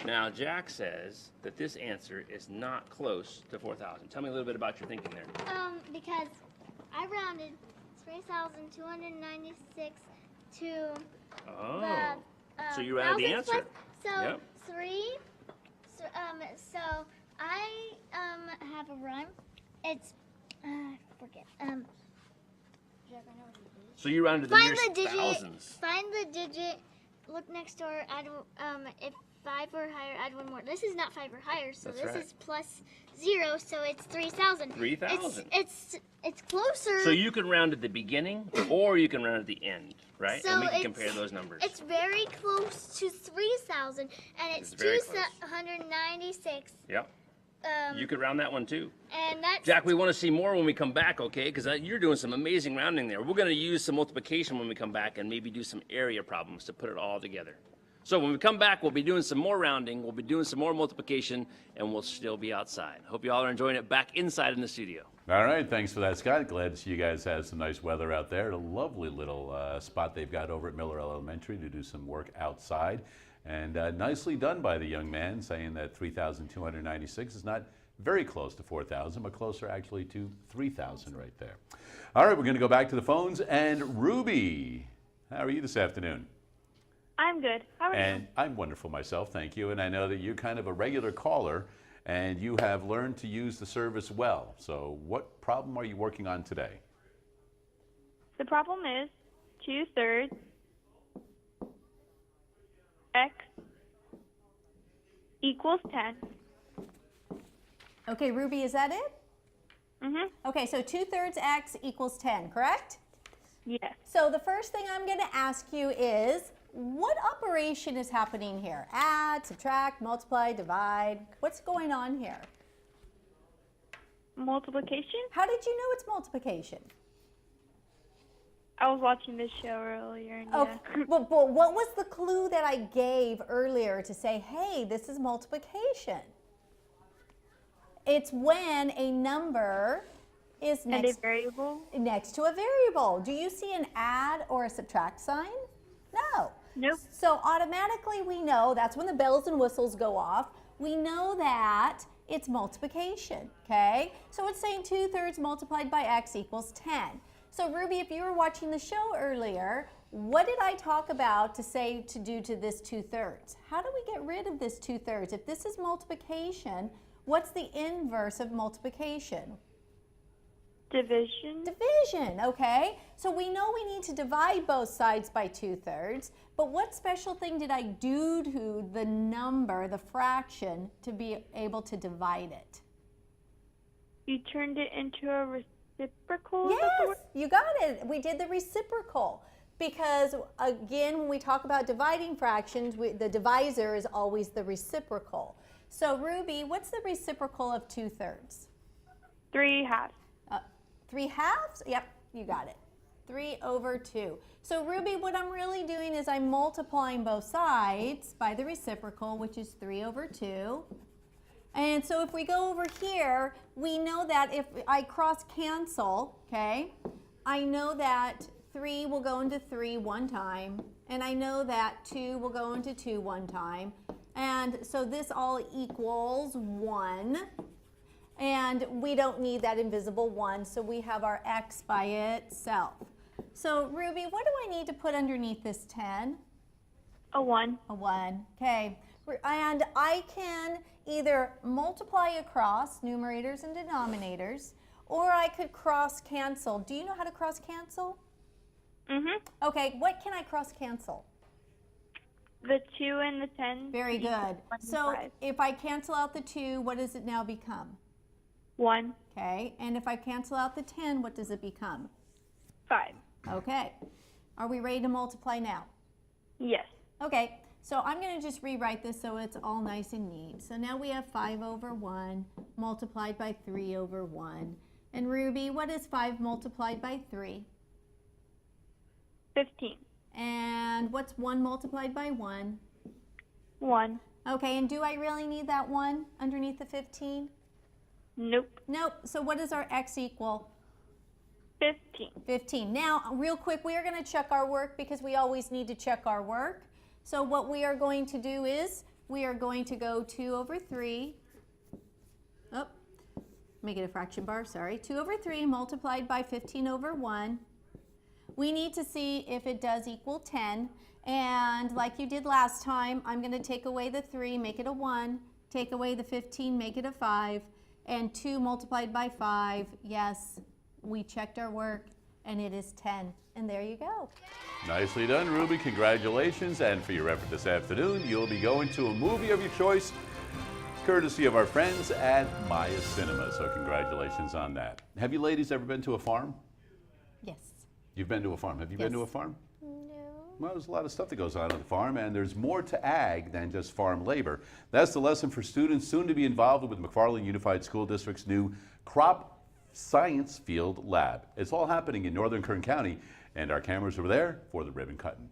Now, Jack says that this answer is not close to 4,000. Tell me a little bit about your thinking there. Because I rounded 3,296 to Oh, the so you rounded the thousands answer. So Yep. 3. So I have a rhyme. It's I forget. So you rounded to the Find nearest the digit. thousands. Find the digit. Look next door. Add if 5 or higher, add 1 more. This is not 5 or higher, so That's this right. is plus 0, so it's 3,000. 3,000. It's closer. So you can round at the beginning, or you can round at the end, right? So And we can it's- compare those numbers. It's very close to 3,000, and it's very close. 296. Yep. You could round that one too. And that's Jack, we want to see more when we come back, okay? Because you're doing some amazing rounding there. We're going to use some multiplication when we come back and maybe do some area problems to put it all together. So when we come back, we'll be doing some more rounding, we'll be doing some more multiplication, and we'll still be outside. Hope you all are enjoying it back inside in the studio. All right, thanks for that, Scott. Glad to see you guys had some nice weather out there. A lovely little spot they've got over at Miller Elementary to do some work outside. And nicely done by the young man, saying that 3,296 is not very close to 4,000, but closer actually to 3,000 right there. All right, we're going to go back to the phones. And Ruby, how are you this afternoon? I'm good. How are you? And I'm wonderful myself, thank you. And I know that you're kind of a regular caller, and you have learned to use the service well. So what problem are you working on today? The problem is 2/3 x equals 10. Okay, Ruby, is that it? Mm-hmm. Okay, so 2/3 x equals 10, correct? Yes. So the first thing I'm going to ask you is, what operation is happening here? Add, subtract, multiply, divide. What's going on here? Multiplication? How did you know it's multiplication? I was watching this show earlier. And Okay, but what was the clue that I gave earlier to say, hey, this is multiplication? It's when a number is And a variable? next to a variable. Do you see an add or a subtract sign? No. Nope. So automatically we know, that's when the bells and whistles go off, we know that it's multiplication, okay? So it's saying 2/3 multiplied by x equals 10. So Ruby, if you were watching the show earlier, what did I talk about to say to do to this 2/3? How do we get rid of this 2/3? If this is multiplication, what's the inverse of multiplication? Division. Division, okay. So we know we need to divide both sides by 2/3, but what special thing did I do to the number, the fraction, to be able to divide it? You turned it into a reciprocal? Yes, you got it. We did the reciprocal. Because again, when we talk about dividing fractions, the divisor is always the reciprocal. So Ruby, what's the reciprocal of 2/3? 3/2. 3/2? Yep, you got it. 3/2. So Ruby, what I'm really doing is I'm multiplying both sides by the reciprocal, which is 3/2. And so if we go over here, we know that if I cross cancel, okay, I know that 3 will go into 3 one time, and I know that 2 will go into 2 one time. And so this all equals 1. And we don't need that invisible 1, so we have our x by itself. So Ruby, what do I need to put underneath this 10? A 1. A 1, okay. And I can either multiply across numerators and denominators, or I could cross cancel. Do you know how to cross cancel? Mm-hmm. Okay, what can I cross cancel? The 2 and the 10. Very good. So if I cancel out the 2, what does it now become? 1. Okay, and if I cancel out the 10, what does it become? 5. Okay. Are we ready to multiply now? Yes. Okay, so I'm going to just rewrite this so it's all nice and neat. So now we have 5/1 multiplied by 3/1. And Ruby, what is 5 multiplied by 3? 15. And what's 1 multiplied by 1? 1. Okay, and do I really need that 1 underneath the 15? Nope. Nope. So what does our x equal? 15. 15. Now, real quick, we are going to check our work because we always need to check our work. So what we are going to do is we are going to go 2/3. Oh, make it a fraction bar, sorry. 2/3 multiplied by 15/1. We need to see if it does equal 10. And like you did last time, I'm going to take away the 3, make it a 1. Take away the 15, make it a 5. And 2 multiplied by 5, yes, we checked our work, and it is 10. And there you go. Nicely done, Ruby. Congratulations. And for your effort this afternoon, you'll be going to a movie of your choice, courtesy of our friends at Maya Cinema. So congratulations on that. Have you ladies ever been to a farm? Yes. You've been to a farm. Have you Yes. been to a farm? No. Well, there's a lot of stuff that goes on at the farm, and there's more to ag than just farm labor. That's the lesson for students soon to be involved with McFarland Unified School District's new Crop Science Field Lab. It's all happening in northern Kern County, and our cameras are there for the ribbon cutting.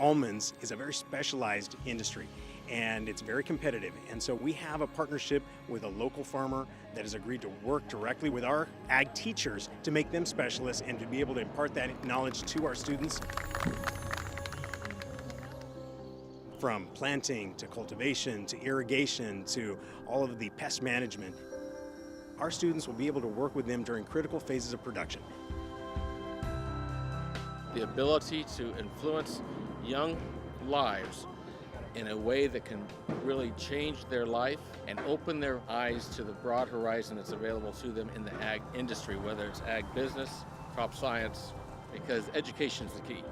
Almonds is a very specialized industry and it's very competitive, and so we have a partnership with a local farmer that has agreed to work directly with our ag teachers to make them specialists and to be able to impart that knowledge to our students. From planting to cultivation to irrigation to all of the pest management, our students will be able to work with them during critical phases of production. The ability to influence young lives in a way that can really change their life and open their eyes to the broad horizon that's available to them in the ag industry, whether it's ag business, crop science, because education is the key.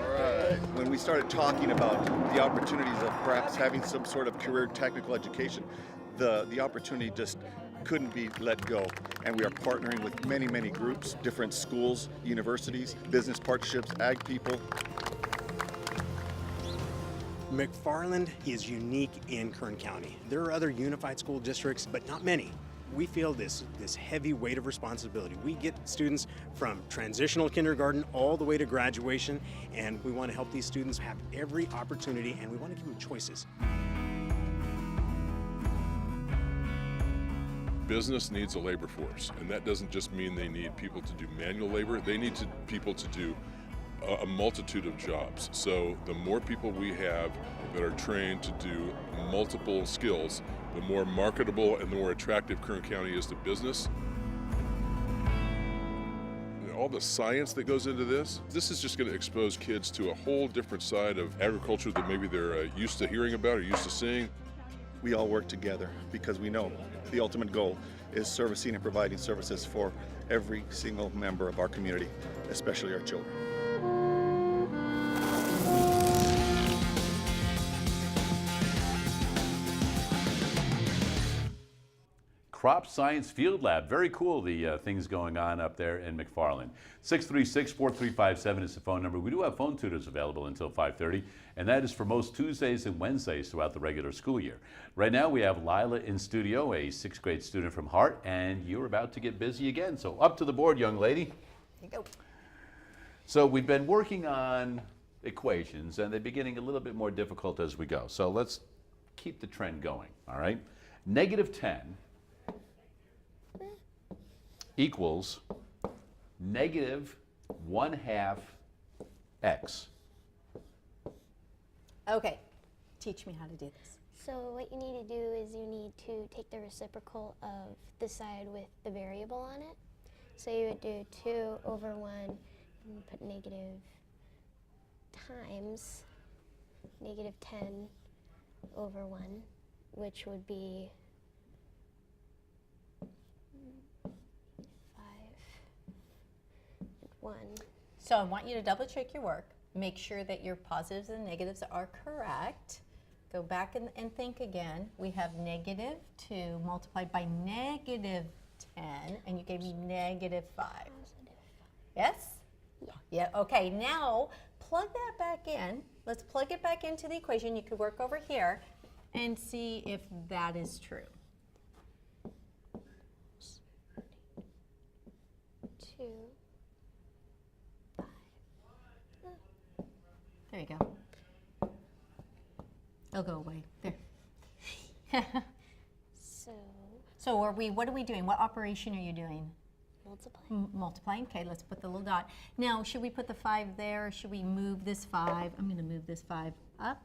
All right. When we started talking about the opportunities of perhaps having some sort of career technical education, the opportunity just couldn't be let go. And we are partnering with many, many groups, different schools, universities, business partnerships, ag people. McFarland is unique in Kern County. There are other unified school districts, but not many. We feel this heavy weight of responsibility. We get students from transitional kindergarten all the way to graduation, and we want to help these students have every opportunity, and we want to give them choices. Business needs a labor force, and that doesn't just mean they need people to do manual labor. They need people to do a multitude of jobs. So the more people we have that are trained to do multiple skills, the more marketable and the more attractive Kern County is to business. All the science that goes into this is just going to expose kids to a whole different side of agriculture that maybe they're used to hearing about or used to seeing. We all work together because we know the ultimate goal is servicing and providing services for every single member of our community, especially our children. Crop Science Field Lab. Very cool, the things going on up there in McFarland. 636-4357 is the phone number. We do have phone tutors available until 5:30, and that is for most Tuesdays and Wednesdays throughout the regular school year. Right now we have Lila in studio, a 6th grade student from Hart, and you're about to get busy again. So up to the board, young lady. Here you go. So we've been working on equations, and they're getting a little bit more difficult as we go. So let's keep the trend going, all right? -10 equals -1/2 x. Okay, teach me how to do this. So what you need to do is you need to take the reciprocal of the side with the variable on it. So you would do 2/1 and put negative times -10/1, which would be 5/1. So I want you to double check your work. Make sure that your positives and negatives are correct. Go back and think again. We have -2 multiplied by -10, and you gave me -5. Yes? Yeah, okay, now plug that back in. Let's plug it back into the equation. You could work over here and see if that is true. 2, 5. There you go. It'll go away. There. So what are we doing? What operation are you doing? Multiplying. Multiplying. Okay, let's put the little dot. Now, should we put the 5 there? Or should we move this 5? I'm going to move this 5 up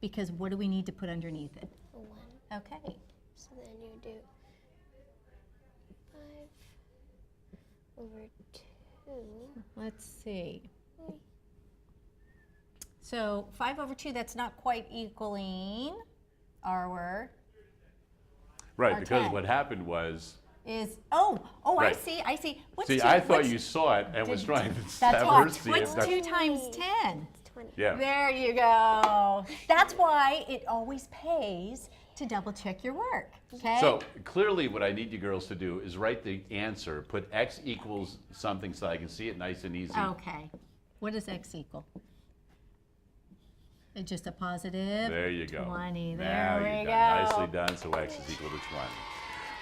because what do we need to put underneath it? A 1. Okay. So then you do 5/2. Let's see. So 5/2, that's not quite equaling our Right, our because 10. what happened was... Right. I see. I thought you saw it and was trying to That's have her what. see What's it. 2 times 10? 20. Yeah. There you go. That's why it always pays to double check your work, okay? So clearly what I need you girls to do is write the answer, put x equals something so I can see it nice and easy. Okay. What does x equal? It's just a positive. There you go. 20. Now There we you've go. done. Nicely done. So x is equal to 20.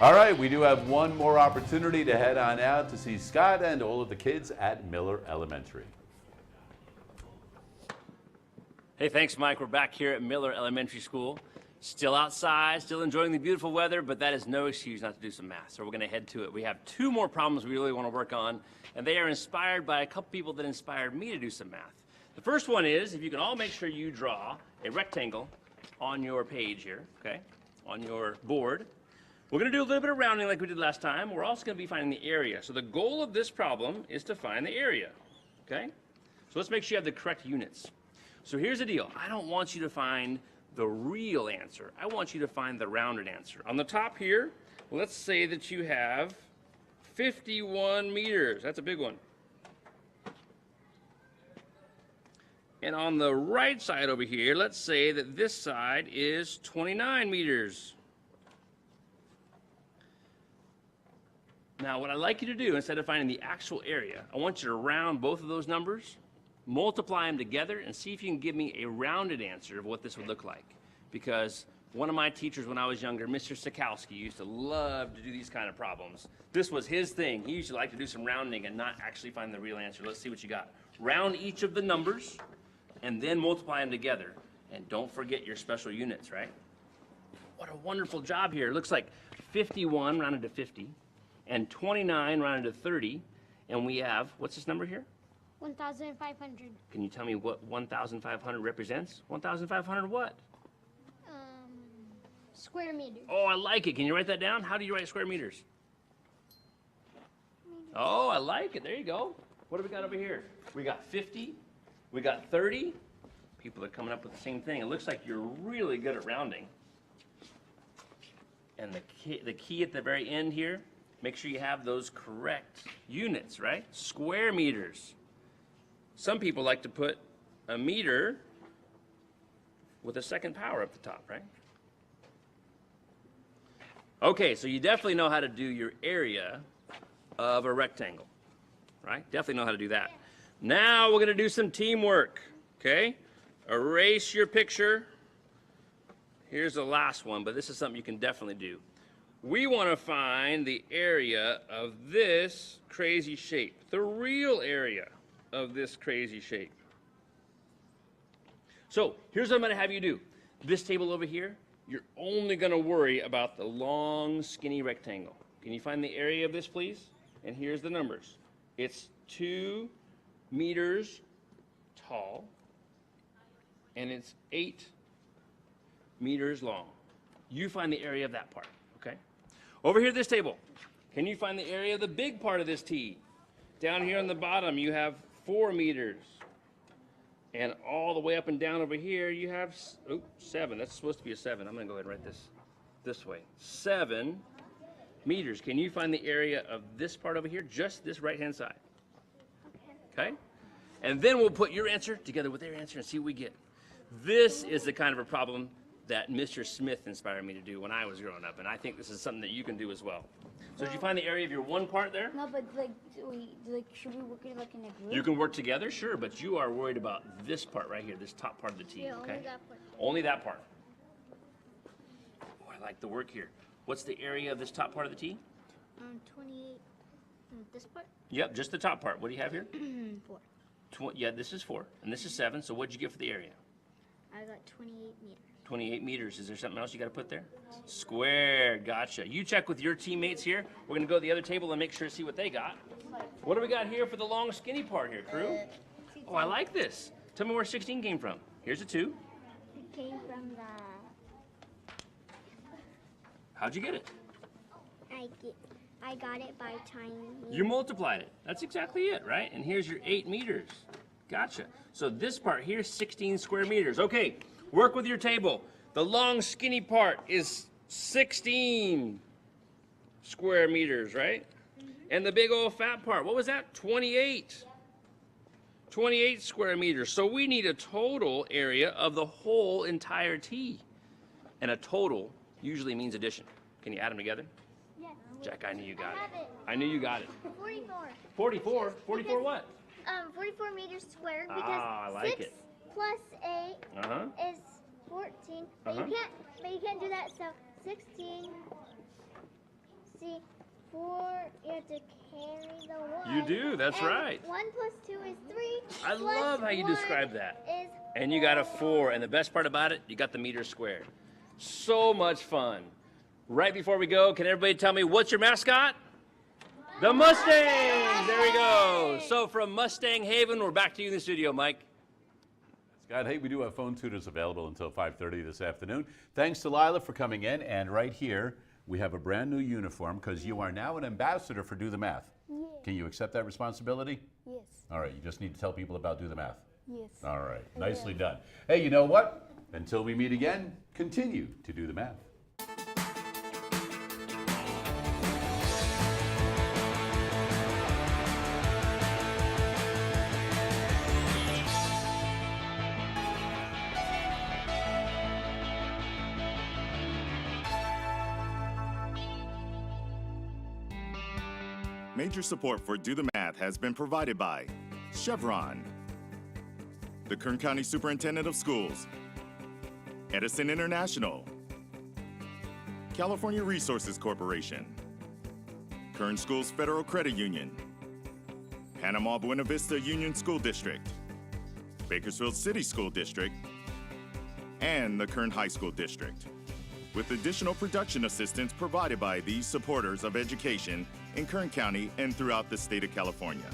All right, we do have one more opportunity to head on out to see Scott and all of the kids at Miller Elementary. Hey, thanks, Mike. We're back here at Miller Elementary School. Still outside, still enjoying the beautiful weather, but that is no excuse not to do some math. So we're going to head to it. We have 2 more problems we really want to work on, and they are inspired by a couple people that inspired me to do some math. The first one is, if you can all make sure you draw a rectangle on your page here, okay, on your board. We're going to do a little bit of rounding like we did last time. We're also going to be finding the area. So the goal of this problem is to find the area, okay? So let's make sure you have the correct units. So here's the deal. I don't want you to find the real answer. I want you to find the rounded answer. On the top here, let's say that you have 51 meters. That's a big one. And on the right side over here, let's say that this side is 29 meters. Now, what I'd like you to do, instead of finding the actual area, I want you to round both of those numbers, multiply them together, and see if you can give me a rounded answer of what this would look like. Because one of my teachers when I was younger, Mr. Sikowski, used to love to do these kind of problems. This was his thing. He used to like to do some rounding and not actually find the real answer. Let's see what you got. Round each of the numbers, and then multiply them together. And don't forget your special units, right? What a wonderful job here. It looks like 51 rounded to 50. And 29 rounded to 30, and we have, what's this number here? 1,500. Can you tell me what 1,500 represents? 1,500 what? Square meters. Oh, I like it. Can you write that down? How do you write square meters? Oh, I like it. There you go. What do we got over here? We got 50. We got 30. People are coming up with the same thing. It looks like you're really good at rounding. And the key at the very end here, make sure you have those correct units, right? Square meters. Some people like to put a meter with a second power up the top, right? Okay, so you definitely know how to do your area of a rectangle, right? Definitely know how to do that. Now we're gonna do some teamwork, okay? Erase your picture. Here's the last one, but this is something you can definitely do. We wanna find the area of this crazy shape, the real area of this crazy shape. So here's what I'm gonna have you do. This table over here, you're only gonna worry about the long, skinny rectangle. Can you find the area of this, please? And here's the numbers. It's 2 meters tall, and it's 8 meters long. You find the area of that part, okay? Over here at this table, can you find the area of the big part of this T? Down here on the bottom, you have 4 meters. And all the way up and down over here, you have 7. That's supposed to be a 7. I'm gonna go ahead and write this way. 7 meters. Can you find the area of this part over here? Just this right-hand side. Okay? And then we'll put your answer together with their answer and see what we get. This is the kind of a problem that Mr. Smith inspired me to do when I was growing up, and I think this is something that you can do as well. So did you find the area of your one part there? No, but should we work in a group? You can work together, sure, but you are worried about this part right here, this top part of the T, Yeah, okay? only that part. Only that part. Oh, I like the work here. What's the area of this top part of the T? 28. This part? Yep, just the top part. What do you have here? 4. Yeah, this is 4, and this is 7, so what'd you get for the area? I got 28 meters. 28 meters. Is there something else you got to put there? Square. Gotcha. You check with your teammates here. We're going to go to the other table and make sure to see what they got. What do we got here for the long, skinny part here, crew? Oh, I like this. Tell me where 16 came from. Here's a 2. It came from the... How'd you get it? I got it by tying... You multiplied it. That's exactly it, right? And here's your 8 meters. Gotcha. So this part here is 16 square meters. Okay, work with your table. The long, skinny part is 16 square meters, right? And the big old fat part, what was that? 28. 28 square meters. So we need a total area of the whole entire T. And a total usually means addition. Can you add them together? Yes. Jack, I knew you got it. I knew you got it. 44. 44? 44 what? 44 meters squared because I like 6 it. plus 8 is 14. But you can't do that. So 16. See, 4. You have to carry the 1. You do. That's right. 1 plus 2 is 3. I love how you describe that. Is And you got a 4, and the best part about it, you got the meters squared. So much fun. Right before we go, can everybody tell me what's your mascot? The Mustangs! There we go. So from Mustang Haven, we're back to you in the studio, Mike. Scott, hey, we do have phone tutors available until 5:30 this afternoon. Thanks to Lylah for coming in, and right here, we have a brand new uniform because you are now an ambassador for Do the Math. Yeah. Can you accept that responsibility? Yes. All right, you just need to tell people about Do the Math. Yes. All right, I nicely will. done. Hey, you know what? Until we meet again, continue to do the math. Major support for Do the Math has been provided by Chevron, the Kern County Superintendent of Schools, Edison International, California Resources Corporation, Kern Schools Federal Credit Union, Panama Buena Vista Union School District, Bakersfield City School District, and the Kern High School District, with additional production assistance provided by these supporters of education in Kern County and throughout the state of California.